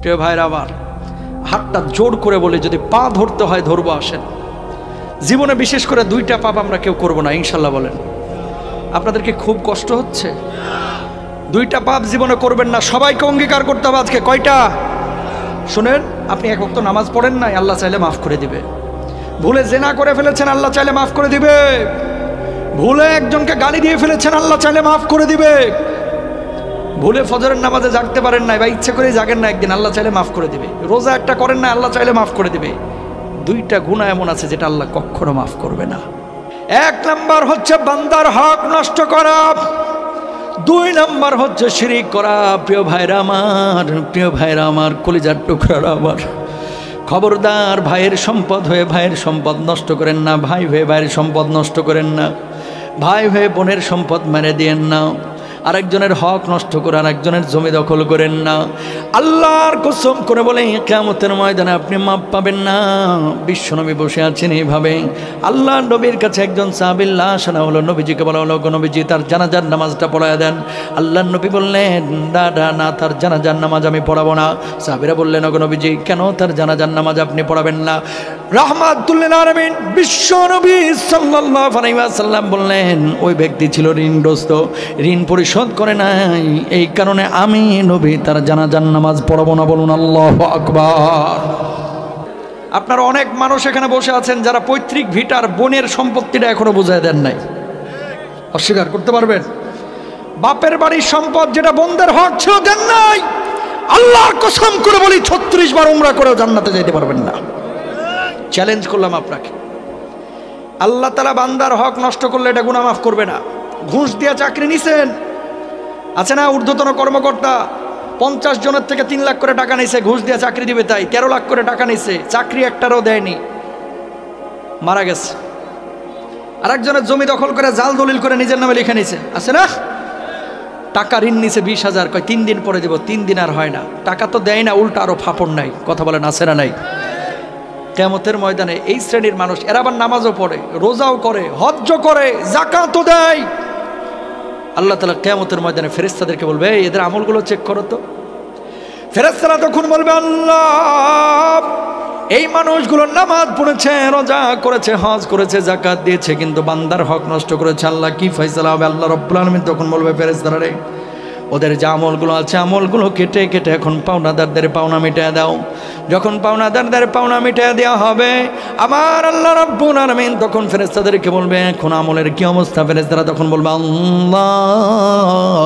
প্রিয় ভাইরা আমার, হাতটা জোর করে বলে যদি পা ধরতে হয় ধরবো, আসেন। জীবনে বিশেষ করে 2টা পাপ আমরা কেউ করবো না, ইনশাল্লাহ বলেন। আপনাদেরকে খুব কষ্ট হচ্ছে? 2টা পাপ জীবনে করবেন না, সবাইকে অঙ্গীকার করতে হবে আজকে। কয়টা? শুনেন, আপনি 1 ওয়াক্ত নামাজ পড়েন নাই, আল্লাহ চাইলে মাফ করে দিবে। ভুলে জেনা করে ফেলেছেন, আল্লাহ চাইলে মাফ করে দিবে। ভুলে একজনকে গালি দিয়ে ফেলেছেন, আল্লাহ চাইলে মাফ করে দিবে। ভুলে ফজরের নামাজে জাগতে পারেন নাই বা ইচ্ছে করে জাগেন না একদিন, আল্লাহ চাইলে মাফ করে দিবে। রোজা একটা করেন না, আল্লাহ চাইলে মাফ করে দিবে। 2টা গুনাহ এমন আছে যেটা আল্লাহ কখনো মাফ করবে না। 1 নাম্বার হচ্ছে বান্দার হক নষ্ট করা, 2 নাম্বার হচ্ছে শিরিক করা। প্রিয় ভাইরা আমার, কলিজার টুকরা আমার, খবরদার ভাইয়ের সম্পদ হয়ে ভাইয়ের সম্পদ নষ্ট করেন না, ভাই হয়ে ভাইয়ের সম্পদ নষ্ট করেন না, ভাই হয়ে বোনের সম্পদ মেরে দিয়েন না, আরেকজনের হক নষ্ট করে আরেকজনের জমি দখল করেন না। আল্লাহর কসম করে বলে কিয়ামতের ময়দানে আপনি মাপ পাবেন না। বিশ্বনবী বসে আছেন এইভাবে, আল্লাহর নবীর কাছে একজন সাহাবীর লাশ আনা হলো। নবীজিকে বলা হলো, নবীজি তার জানাজার নামাজটা পড়ায় দেন। আল্লাহর নবী বললেন, না, তার জানাজার নামাজ আমি পড়াবো না। সাহাবীরা বললেন, নবীজি কেন তার জানাজার নামাজ আপনি পড়াবেন না? রাহমাতুল লিল আলামিন বিশ্বনবী সাল্লাল্লাহু আলাইহি ওয়াসাল্লাম বললেন, ওই ব্যক্তি ছিল ঋণগ্রস্ত, ঋণ পরিশোধ করে নাই, এই কারণে আমি নবী তার জানাজার নামাজ পড়াবো না। বলুন আল্লাহু আকবার। আপনারা অনেক মানুষ এখানে বসে আছেন যারা পৈতৃক ভিটার বোনের সম্পত্তিটা এখনো বুঝায় দেন নাই, অস্বীকার করতে পারবেন? বাপের বাড়ির সম্পদ যেটা বোনদের হক ছিল দেন নাই। আল্লাহর কসম করে বলি 36 বার উমরা করেও জান্নাতে যেতে পারবেন না। চ্যালেঞ্জ করলাম আপনাকে। আল্লাহ তাআলা বান্দার হক নষ্ট করলে এটা গুনাহ মাফ করবে না। ঘুষ দিয়ে চাকরি নিছেন, আছে না ঊর্ধ্বতন কর্মকর্তা 50 জনের থেকে 3 লাখ করে টাকা নিছে, ঘুষ দিয়ে চাকরি দিবে তাই 13 লাখ করে টাকা নিছে, চাকরি একটারও দেয়নি, মারা গেছে। আরেকজনের জমি দখল করে জাল দলিল করে নিজের নামে লিখে নিছে, আছে না? টাকা ঋণ নিছে 20,000, কয় 3 দিন পরে দেব, 3 দিন আর হয় না, টাকা তো দেয় না, উল্টা আরো ফাপড় নাই। কথা বলেন, আছে না নাই? কিয়ামতের ময়দানে এই শ্রেণীর মানুষ, এরা আবার নামাজও পড়ে, রোজাও করে, হজ্জও করে, যাকাতও দেয়। আল্লাহ তাআলা কিয়ামতের ময়দানে ফেরেশতাদেরকে বলবে, এদের আমলগুলো চেক করো তো। ফেরেশতারা তখন বলবে, আল্লাহ এই মানুষগুলো নামাজ পড়েছে, রোজা করেছে, হজ করেছে, যাকাত দিয়েছে, কিন্তু বান্দার হক নষ্ট করেছে, আল্লাহ কি ফয়সালা হবে? আল্লাহ রাব্বুল আলামিন তখন বলবে, ফেরেশতারা রে, ওদের যে আমলগুলো আছে আমলগুলো কেটে কেটে এখন পাওনাদারদের পাওনা মিটিয়ে দাও। যখন পাওনাদারদের পাওনা মিটিয়ে দেওয়া হবে, আমার আল্লাহ রাব্বুল আলামিন তখন ফেরেশতাদেরকে বলবে, এখন আমলের কি অবস্থা? ফেরেশতারা তখন বলবে, আল্লাহ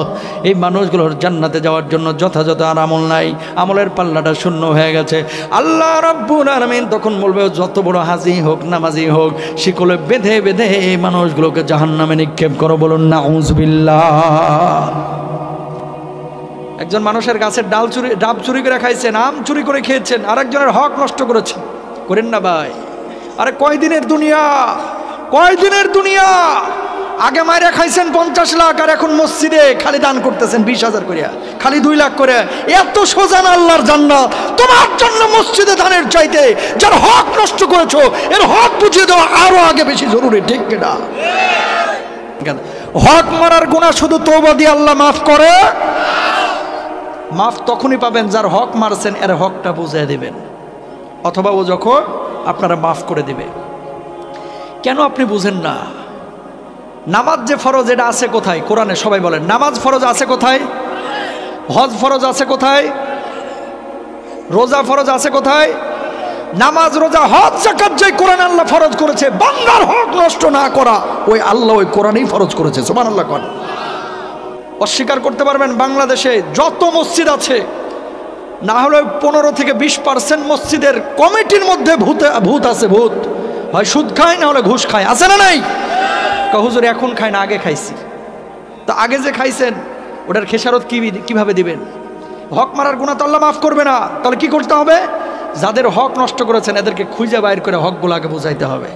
এই মানুষগুলোর জান্নাতে যাওয়ার জন্য যথাযথ আর আমল নাই, আমলের পাল্লাটা শূন্য হয়ে গেছে। আল্লাহ রাব্বুল আলামিন তখন বলবে, যত বড় হাজি হোক নামাজি হোক, শিকলে বেঁধে বেঁধে এই মানুষগুলোকে জাহান্নামে নিক্ষেপ করো। বলুন নাউযুবিল্লাহ। একজন মানুষের গাছের ডাব চুরি করে খাইছেন, আম চুরি করে খেয়েছেন, আরেকজনের হক নষ্ট করেছেন, করেন না ভাই? আরে কয়দিনের দুনিয়া? আগে মাইরা খাইছেন 50 লাখ, আর এখন মসজিদে খালি দান করতেছেন 20,000 করে, খালি 2 লাখ করে। এত সোজা না আল্লাহর জান্নাত? তোমার জন্য মসজিদে দানের চাইতে যার হক নষ্ট করেছো এর হক বুঝিয়ে দেওয়া আরো আগে বেশি জরুরি, ঠিক কিনা? হক মারার গুনাহ শুধু তওবা দিয়ে আল্লাহ মাফ করে। মাফ তখনই পাবেন যার হক মারছেন এর হকটা বুঝিয়ে দেবেন, অথবা ও যখন আপনারা মাফ করে দিবে। কেন আপনি বুঝেন না? নামাজ যে ফরজ, এটা আছে কোথায় কোরআনে? সবাই বলেন, নামাজ ফরজ আছে কোথায়? হজ ফরজ আছে কোথায়? রোজা ফরজ আছে কোথায়? নামাজ, রোজা, হজ, যাকাত যে কোরআন আল্লাহ ফরজ করেছে, বান্দার হক নষ্ট না করা, ওই আল্লাহ ওই কোরআনেই ফরজ করেছে। সুবহানাল্লাহ। কোন অস্বীকার করতে পারবেন? বাংলাদেশে যত মসজিদ আছে, না হলে 15 থেকে 20% মসজিদের কমিটির মধ্যে ভূত আছে। ভূত হয় সুদ খায়, না হলে ঘুষ খায়, আছে না নাই? হুজুর এখন খায় না, আগে খাইছি। তো আগে যে খাইছেন ওটার খেসারত কিভাবে দিবেন? হক মারার গুনাহ তো আল্লাহ মাফ করবে না। তাহলে কি করতে হবে? যাদের হক নষ্ট করেছেন এদেরকে খুঁজে বাইর করে হকগুলো আগে বুঝাইতে হবে।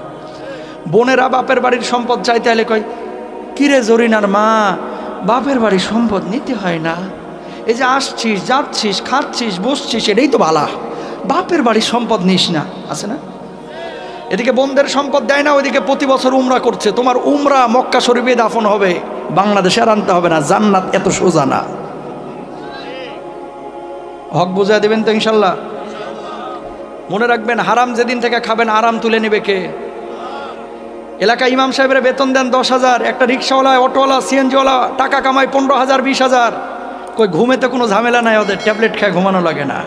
বোনেরা বাপের বাড়ির সম্পদ চাইতে এলে কয়, কিরে জরিনার মা, বাপের বাড়ির সম্পদ নিতে হয় না, এই যে আসছিস, যাচ্ছিস, খাচ্ছিস, বসছিস, এটাই তো ভালা, বাপের বাড়ির সম্পদ নিস না, আছে না? এদিকে বোনদের সম্পদ দেয় না, ওইদিকে প্রতি বছর উমরা করছে। তোমার উমরা মক্কা শরীফে দাফন হবে, বাংলাদেশে আর আনতে হবে না। জান্নাত এত সোজা না, হক বুঝাই দেবেন তো ইনশাল্লাহ? মনে রাখবেন, হারাম যেদিন থেকে খাবেন আরাম তুলে নেবে কে? এলাকা ইমাম সাহেবের বেতন দেন 10,000, একটা রিক্সাওয়ালা, অটোওয়ালা, সিএনজিওয়ালা টাকা কামায় 15,000 20,000। কই ঘুমেতে কোনো ঝামেলা নাই ওদের, ট্যাবলেট খায় ঘুমানো লাগে না।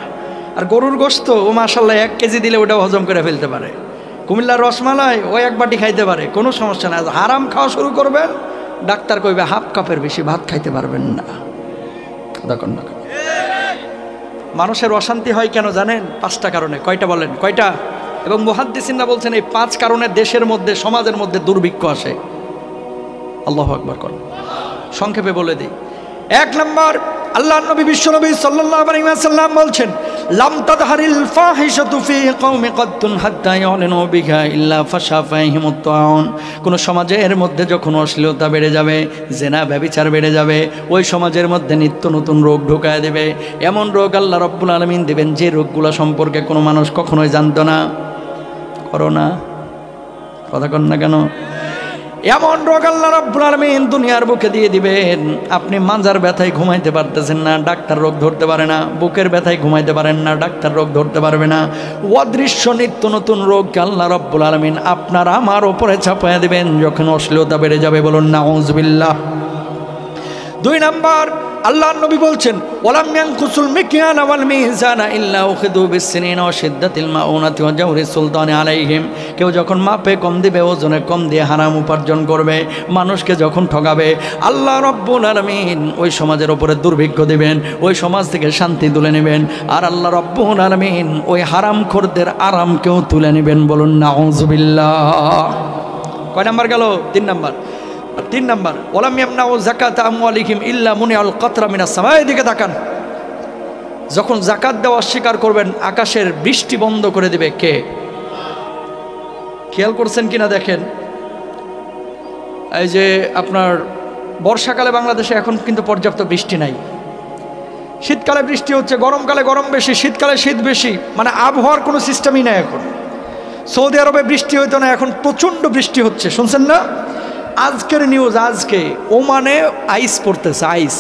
আর গরুর গোশত ও মাশাল্লাহ 1 কেজি দিলে ওটাও হজম করে ফেলতে পারে। কুমিল্লার রসমালাই ও 1 বাটি খাইতে পারে, কোনো সমস্যা নাই। হারাম খাওয়া শুরু করবেন, ডাক্তার কইবে হাফ কাপের বেশি ভাত খাইতে পারবেন না। দেখুন না, মানুষের অশান্তি হয় কেন জানেন? 5টা কারণে। কয়টা বলেন? কয়টা? এবং মুহাদ্দিসিনরা বলছেন এই 5 কারণে দেশের মধ্যে, সমাজের মধ্যে দুর্ভিক্ষ আসে। আল্লাহু আকবার করেন। সংক্ষেপে বলে দিই। 1 নম্বর, আল্লাহর নবী বিশ্বনবী সাল্লাল্লাহু আলাইহি ওয়াসাল্লাম বলছেন, লাম তাদহারিল ফাহিশাতু ফি কওমি কদ্দুন হাত্তা ইয়ালিনু বিহা ইল্লা ফাশা ফাহিমুত তাউন। কোন সমাজের মধ্যে যখন অশ্লীলতা বেড়ে যাবে, জেনা ব্যভিচার বেড়ে যাবে, ওই সমাজের মধ্যে নিত্য নতুন রোগ ঢুকায় দেবে। এমন রোগ আল্লাহ রাব্বুল আলামিন দিবেন যে রোগগুলো সম্পর্কে কোনো মানুষ কখনোই জানতো না। করোনা, কথা কন না কেন? এমন রোগ আল্লাহ রাব্বুল আলামিন দুনিয়ার বুকে দিয়ে দিবেন, আপনি মাজার ব্যথায় ঘুমাইতে পারতেছেন না, ডাক্তার রোগ ধরতে পারে না। বুকের ব্যথায় ঘুমাইতে পারেন না, ডাক্তার রোগ ধরতে পারবে না। অদৃশ্য নিত্য নতুন রোগকে আল্লাহ রাব্বুল আলামিন আপনার আমার উপরে চাপায়া দিবেন যখন অশ্লীলতা বেড়ে যাবে। বলুন নাউযুবিল্লাহ। 2 নাম্বার, আল্লাহর নবী বলছেন, ওয়ালাম ইয়ানকুসুল মিকয়ান ওয়াল মিজানা ইল্লা উখিযু বিসসিনিনা ওয়া শিদ্দাতিল মাউনাতি ওয়া জাওরি সুলতানি আলাইহিম। কেউ যখন মাপে কম দিবে, ওজনে কম দিয়ে হারাম উপার্জন করবে, মানুষকে যখন ঠকাবে, আল্লাহ রাব্বুল আলামিন ওই সমাজের উপরে দুর্ভিক্ষ দিবেন, ওই সমাজ থেকে শান্তি তুলে নেবেন। আর আল্লাহ রাব্বুল আলামিন ওই হারামখোরদের আরামকেও তুলে নেবেন। বলুন নাউযুবিল্লাহ। কয় নাম্বার গেল? 3 নাম্বার। 3 নাম্বার, ওয়ালাম ইয়ামনাউ যাকাতা আমওয়ালিহিম ইল্লা মুনিআল কাতরা মিনাস সামা। এদিকে তাকান। যখন যাকাত দেওয়া অস্বীকার করবেন, আকাশের বৃষ্টি বন্ধ করে দিবে কে? খেয়াল করছেন কিনা দেখেন। এই যে আপনার বর্ষাকালে বাংলাদেশে এখন কিন্তু পর্যাপ্ত বৃষ্টি নাই। শীতকালে বৃষ্টি হচ্ছে, গরমকালে গরম বেশি, শীতকালে শীত বেশি, মানে আবহাওয়ার কোনো সিস্টেমই নাই এখন। সৌদি আরবে বৃষ্টি হইতো না, এখন প্রচণ্ড বৃষ্টি হচ্ছে, শুনছেন না? আজকের নিউজ, আজকে ওমানে আইস পড়তেছে, আইস।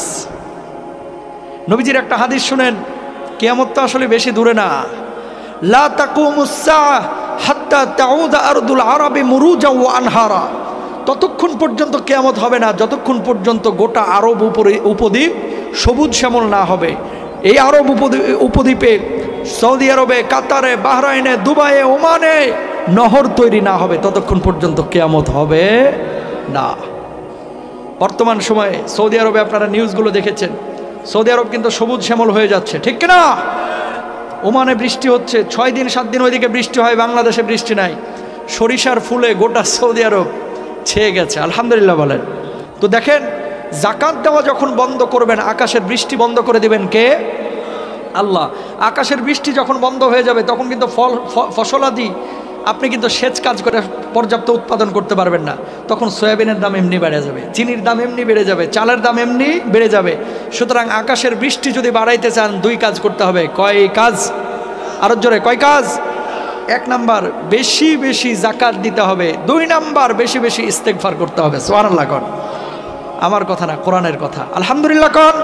নবীজির একটা হাদিস শুনেন, কিয়ামত তো আসলে বেশি দূরে না। লা তাকুমুস সাআ হাত্তা তাউদা আরদুল আরবি মুরুজা ওয়া আনহারা। ততক্ষণ পর্যন্ত কিয়ামত হবে না যতক্ষণ পর্যন্ত গোটা আরব উপদ্বীপ সবুজ শ্যামল না হবে। এই আরব উপদ্বীপে, সৌদি আরবে, কাতারে, বাহরাইনে, দুবাইয়ে, ওমানে নহর তৈরি না হবে ততক্ষণ পর্যন্ত কিয়ামত হবে না। বর্তমান সময়ে সৌদি আরবে আপনারা নিউজগুলো দেখেছেন, সৌদি আরব কিন্তু সবুজ শ্যামল হয়ে যাচ্ছে, ঠিক কিনা? ওমানে বৃষ্টি হচ্ছে, 6 দিন 7 দিন ওইদিকে বৃষ্টি হয়, বাংলাদেশে বৃষ্টি নাই। সরিষার ফুলে গোটা সৌদি আরব ছেয়ে গেছে, আলহামদুলিল্লাহ বলেন। তো দেখেন, যাকাত দেওয়া যখন বন্ধ করবেন, আকাশের বৃষ্টি বন্ধ করে দিবেন কে? আল্লাহ। আকাশের বৃষ্টি যখন বন্ধ হয়ে যাবে, তখন কিন্তু ফসলাদি আপনি কিন্তু সেচ কাজ করে পর্যাপ্ত উৎপাদন করতে পারবেন না। তখন সয়াবিনের দাম এমনি বেড়ে যাবে, চিনির দাম এমনি বেড়ে যাবে, চালের দাম এমনি বেড়ে যাবে। সুতরাং আকাশের বৃষ্টি যদি বাড়াইতে চান, 2 কাজ করতে হবে। কয় কাজ? আরো জোরে, কয় কাজ? 1 নাম্বার, বেশি বেশি যাকাত দিতে হবে। 2 নাম্বার, বেশি বেশি ইস্তেগফার করতে হবে। সুবহানাল্লাহ কোন? আমার কথা না, কোরআনের কথা। আলহামদুলিল্লাহ কোন?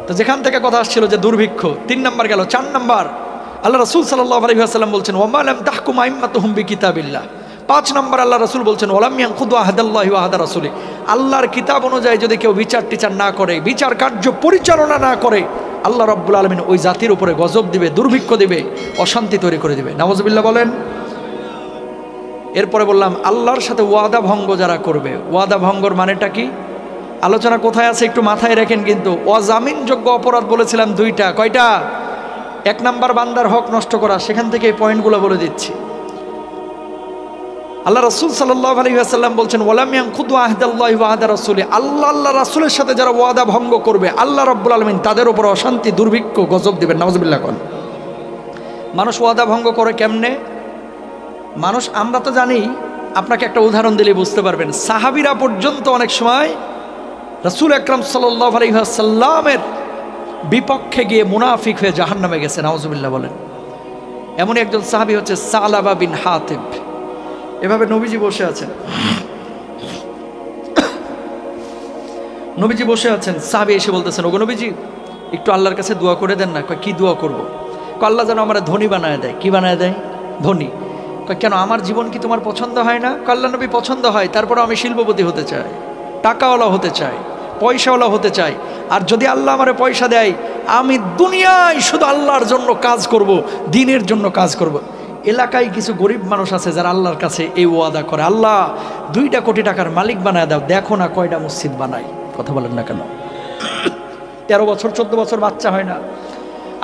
তো যেখান থেকে কথা আসছিল যে দুর্ভিক্ষ, 3 নাম্বার গেল। 4 নাম্বার, আল্লাহ রাসূল সাল্লাল্লাহু আলাইহি ওয়াসাল্লাম বলছেন, ওয়া লাম তাহকুম আইম্মাতুহুম বিকিতাবিল্লাহ। 5 নম্বর, আল্লাহ রাসূল বলছেন, ওয়ালাম ইয়ানকুদু আহাদাল্লাহি ওয়া আহাদা রাসূলি। আল্লাহর কিতাব অনুযায়ী যদি কেউ বিচার টিচার না করে, বিচার কার্য পরিচালনা না করে, আল্লাহ রাব্বুল আলামিন ওই জাতির উপরে গজব দিবে, দুর্ভিক্ষ দিবে, অশান্তি তৈরি করে দিবে। নাউযুবিল্লাহ বলেন। এরপরে বললাম, আল্লাহর সাথে ওয়াদা ভঙ্গ যারা করবে। ওয়াদা ভঙ্গর মানেটা কি? আলোচনা কোথায় আছে একটু মাথায় রাখেন কিন্তু। অজামিনযোগ্য অপরাধ বলেছিলাম 2টা। কয়টা? 1 নাম্বার, বান্দার হক নষ্ট করা। সেখান থেকে এই পয়েন্টগুলো বলে দিচ্ছি। আল্লাহ রাসূল সাল্লাল্লাহু আলাইহি ওয়াসাল্লাম বলছেন, ওয়ালাম ইয়ানকুদু আহদাল্লাহি ওয়া আহদা রাসূলি। আল্লাহ রাসূলের সাথে যারা ওয়াদা ভঙ্গ করবে, আল্লাহ রাব্বুল আলামিন তাদের উপর অশান্তি, দুর্ভিক্ষ, গজব দিবেন। নাউযুবিল্লাহ কোন? মানুষ ওয়াদা ভঙ্গ করে কেমনে? মানুষ, আমরা তো জানি, আপনাকে একটা উদাহরণ দিলে বুঝতে পারবেন। সাহাবীরা পর্যন্ত অনেক সময় রাসূল আকরাম সাল্লাল্লাহু আলাইহি ওয়াসাল্লামের বিপক্ষে গিয়ে মুনাফিক হয়ে জাহান্নামে গেছে। নাউযুবিল্লাহ বলেন। এমন একজন সাহাবী হচ্ছে সালাবা বিন হাতিব। এভাবে নবীজি বসে আছেন, নবীজি বসে আছেন, সাহাবী এসে বলতেছেন, ওগো নবীজি, একটু আল্লাহর কাছে দোয়া করে দেন না। কয় কি দোয়া করব? কয় আল্লাহ যেন আমার ধনী বানায় দেয়। কি বানায় দেয়? ধনী। কয় কেন, আমার জীবন কি তোমার পছন্দ হয় না? কয় আল্লাহ নবী পছন্দ হয়, তারপরে আমি শিল্পপতি হতে চাই, টাকাওয়ালা হতে চাই, পয়সাওয়ালা হতে চাই। আর যদি আল্লাহ আমারে পয়সা দেয়, আমি দুনিয়ায় শুধু আল্লাহর জন্য কাজ করব, দ্বীনের জন্য কাজ করব। এলাকায় কিছু গরিব মানুষ আছে যারা আল্লাহর কাছে এই ওয়াদা করে, আল্লাহ 2 কোটি টাকার মালিক বানায় দাও, দেখো না কয়টা মসজিদ বানাই। কথা বলেন না কেন? 13 বছর 14 বছর বাচ্চা হয় না,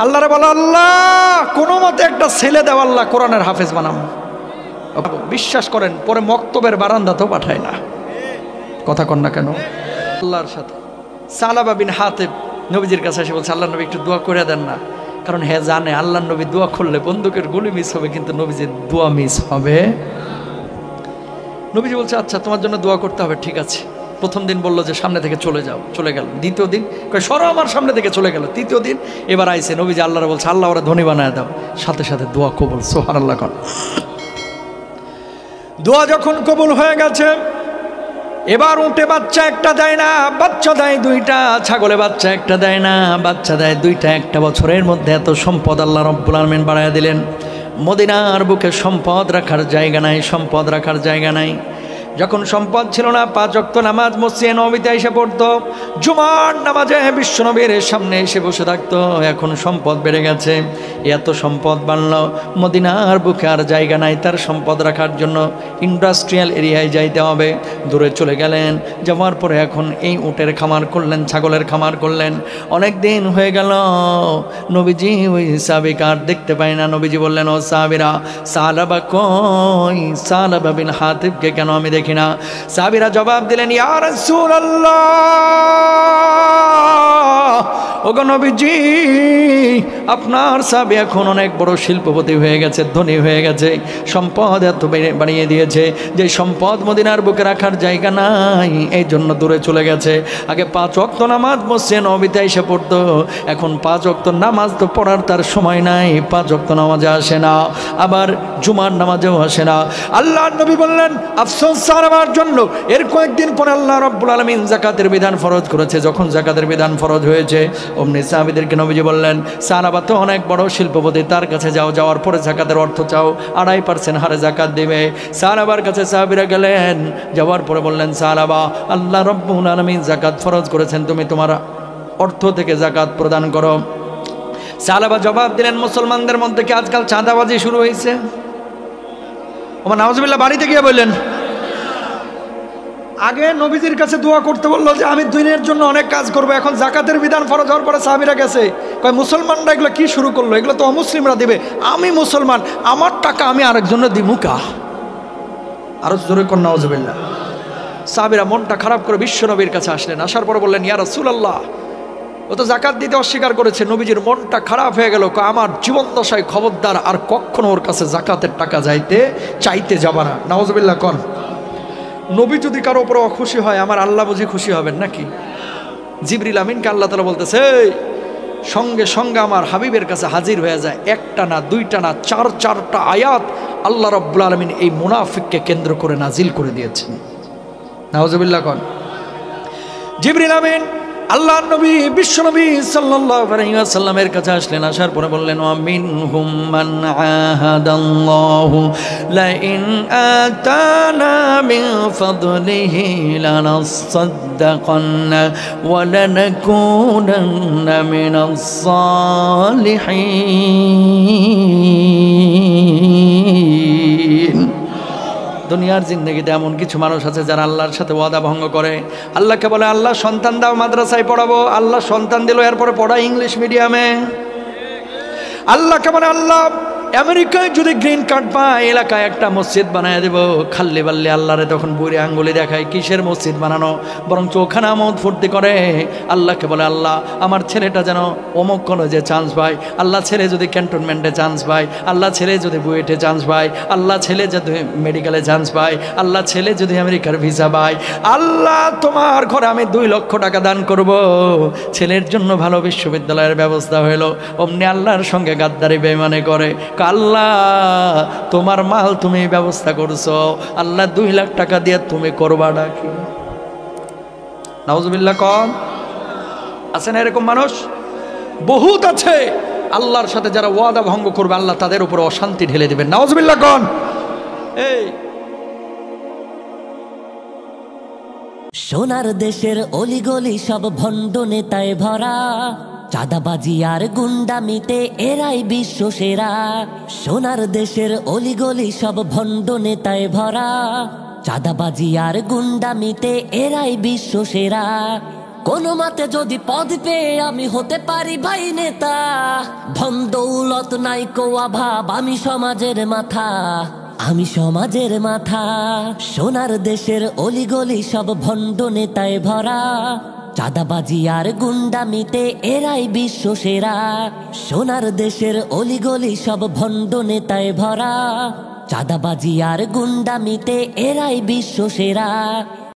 আল্লাহরে বলো আল্লাহ কোনো মতে একটা ছেলে দাও, আল্লাহ কোরআনের হাফেজ বানাম। বিশ্বাস করেন পরে মক্তবের বারান্দাতেও পাঠায় না। কথা কন না কেন? আল্লাহর সাথে সালাবা বিন হাতিব নবীজির কাছে এসে বলছে, আল্লাহ নবী একটু দোয়া করে দেন না। কারণ হ্যাঁ জানে আল্লাহ নবী দোয়া করলে বন্দুকের গুলি মিস হবে, কিন্তু নবীজির দোয়া মিস হবে। নবীজি বলছে আচ্ছা তোমার জন্য দোয়া করতে হবে, ঠিক আছে। প্রথম দিন বললো যে সামনে থেকে চলে যাও, চলে গেল। দ্বিতীয় দিন কয় সরো আমার সামনে থেকে, চলে গেল। তৃতীয় দিন এবার আইসে নবীজি আল্লাহরে বলছে আল্লাহ ওরা ধনী বানায় দাও, সাথে সাথে দোয়া কবুল। সুবহানাল্লাহ। দোয়া যখন কবুল হয়ে গেছে, এবার উঠে বাচ্চা একটা দেয় না, বাচ্চা দেয় 2টা, ছাগলে বাচ্চা একটা দেয় না, বাচ্চা দেয় 2টা। 1 বছরের মধ্যে এত সম্পদ আল্লাহ রাব্বুল আলামিন বাড়ায়া দিলেন। মদিনার বুকে সম্পদ রাখার জায়গা নাই, সম্পদ রাখার জায়গা নাই। যখন সম্পদ ছিল না, 5 ওয়াক্ত নামাজ মসজিদে নববীতে এসে পড়তো, জুমার নামাজে বিশ্বনবীর সামনে এসে বসে থাকতো। এখন সম্পদ বেড়ে গেছে, এত সম্পদ বাড়লো, মদিনার বুকে আর জায়গা নাই তার সম্পদ রাখার জন্য। ইন্ডাস্ট্রিয়াল এরিয়ায় যাইতে হবে, দূরে চলে গেলেন। যাওয়ার পরে এখন এই উটের খামার করলেন, ছাগলের খামার করলেন। অনেক দিন হয়ে গেল, নবীজি ওই সাহাবীকে আর দেখতে পাই না। নবীজি বললেন, ও সাহাবীরা, সালাবা কই? সালাবা বিন হাতিবকে কেন আমি দেখি না? সাহাবীরা জবাব দিলেন, ইয়া রাসূলুল্লাহ, ওগো নবীজি, আপনার সাহাবী এখন অনেক বড় শিল্পপতি হয়ে গেছে, ধনী হয়ে গেছে, সম্পদ এত বাড়িয়ে দিয়েছে যে সম্পদ মদিনার বুকে রাখার জায়গা নাই, এই জন্য দূরে চলে গেছে। আগে 5 ওয়াক্ত নামাজ মসজিদে নববীতে এসে পড়তো, এখন 5 ওয়াক্ত নামাজ তো পড়ার তার সময় নাই, 5 ওয়াক্ত নামাজে আসে না, আবার জুমার নামাজেও আসে না। আল্লাহর নবী বললেন, আফসোস আমার জন্য। এর কয়েকদিন পরে আল্লাহ রাব্বুল আলামিন যাকাতের বিধান ফরজ করেছে। যখন যাকাতের বিধান ফরজ হয়েছে, অমনি সাহাবীদেরকে নবীজি বললেন, সাহাবা তো অনেক বড় শিল্পপতি, তার কাছে যাও, যাওয়ার পরে যাকাতের অর্থ চাও, 2.5% হারে যাকাত দিবে। সাহাবার কাছে সাহাবীরা গেলেন, যাওয়ার পরে বললেন, সাহাবা, আল্লাহ রাব্বুল আলামিন যাকাত ফরজ করেছেন, তুমি তোমার অর্থ থেকে যাকাত প্রদান করো। সাহাবা জবাব দিলেন, মুসলমানদের মধ্যে কি আজকাল চাঁদাবাজি শুরু হয়েছে? ওমা নাউজুবিল্লাহ, বাড়িতে গিয়ে বললেন। আগে নবীজির কাছে দোয়া করতে বললো যে আমি দিনের জন্য অনেক কাজ করবো, এখন যাকাতের বিধান ফরজ হওয়ার পরে সাহাবীরা গেছে, কয় মুসলমানরা এগুলো কি শুরু করলো? এগুলো তো অমুসলিমরা দিবে, আমি মুসলমান, আমার টাকা আমি আরেকজনের দিমু কা? আরো জোরে কর নাউজুবিল্লাহ। সাহাবীরা মনটা খারাপ করে বিশ্বনবীর কাছে আসলেন। আসার পরে বললেন, ইয়া রাসূলুল্লাহ, ও তো যাকাত দিতে অস্বীকার করেছে। নবীজির মনটা খারাপ হয়ে গেল, আমার জীবন দশায় খবরদার আর কখনো ওর কাছে যাকাতের টাকা চাইতে যাবা না। নাউজুবিল্লাহ কন। নবী যদি কারো উপর অখুশি হয়, আমার আল্লাহ বুঝি খুশি হবেন নাকি? জিবরিল আমিনকে আল্লাহ তাআলা বলতেছে, সঙ্গে সঙ্গে আমার হাবিবের কাছে হাজির হয়ে যায়। 1টা না 2টা না 4টা আয়াত আল্লাহ রাব্বুল আলামিন এই মুনাফিককে কেন্দ্র করে নাজিল করে দিয়েছেন। নাউজুবিল্লাহ কন। জিবরিল আমিন আল্লাহর নবী বিশ্বনবী সাল্লাল্লাহু আলাইহি ওয়াসাল্লামের কাছে আসলেন। আসার পরে বললেন, ওয়া মিনহুম মান আহাদাল্লাহু লা ইন আতানা মিন ফাদলিহি লানাসাদ্দাকান্না ওয়া লানাকুনান্না মিনাস সালিহিন। দুনিয়ার জিন্দেগিতে এমন কিছু মানুষ আছে যারা আল্লাহর সাথে ওয়াদা ভঙ্গ করে। আল্লাহকে বলে, আল্লাহ সন্তান দাও, মাদ্রাসায় পড়াবো। আল্লাহ সন্তান দিল, এরপরে পড়া ইংলিশ মিডিয়ামে। আল্লাহকে বলে, আল্লাহ আমেরিকায় যদি গ্রিন কার্ড পায়, এলাকায় একটা মসজিদ বানায় দেব। খাল্লি বাল্লি আল্লাহরে তখন বুড়ি আঙ্গুলি দেখায়, কিসের মসজিদ বানানো, বরং চোখানা আমোদ ফুর্তি করে। আল্লাহকে বলে, আল্লাহ আমার ছেলেটা যেন অমুক কলেজে চান্স পায়, আল্লাহ ছেলে যদি ক্যান্টনমেন্টে চান্স পায়, আল্লাহ ছেলে যদি বুয়েটে চান্স পায়, আল্লাহ ছেলে যদি মেডিকেলে চান্স পায়, আল্লাহ ছেলে যদি আমেরিকার ভিসা পায়, আল্লাহ তোমার ঘরে আমি 2 লক্ষ টাকা দান করব। ছেলের জন্য ভালো বিশ্ববিদ্যালয়ের ব্যবস্থা হইল। অমনি আল্লাহর সঙ্গে গাদ্দারি বেঈমানি করে। আল্লাহ তোমার মাল তুমি ব্যবস্থা করছো, আল্লাহ 2 লাখ টাকা দিয়ে তুমি করবা নাকি? নাউজুবিল্লাহ কম আছে না এরকম মানুষ? বহুত আছে। আল্লাহর সাথে যারা ওয়াদা ভঙ্গ করবে আল্লাহ তাদের উপর অশান্তি ঢেলে দেবেন। নাউজুবিল্লাহ কোন। এই সোনার দেশের অলিগলি সব ভণ্ড নেতায় ভরা, চাঁদাবাজি আর গুন্ডামিতে এরাই বিশ্ব সেরা। সোনার দেশের অলিগলি সব ভণ্ড নেতায় ভরা, চাঁদাবাজি আর গুন্ডামিতে এরাই বিশ্ব সেরা। কোনো মতে যদি পদ পেয়ে আমি হতে পারি ভাই নেতা, ধন দৌলত নাই কো অভাব, আমি সমাজের মাথা, আমি সমাজের মাথা। সোনার দেশের অলিগলি সব ভণ্ড নেতায় ভরা, চাঁদাবাজি আর গুন্ডামিতে এরাই বিশ্ব সেরা। সোনার দেশের অলিগলি সব ভণ্ড নেতায় ভরা, চাঁদাবাজি আর গুন্ডামিতে এরাই বিশ্ব সেরা।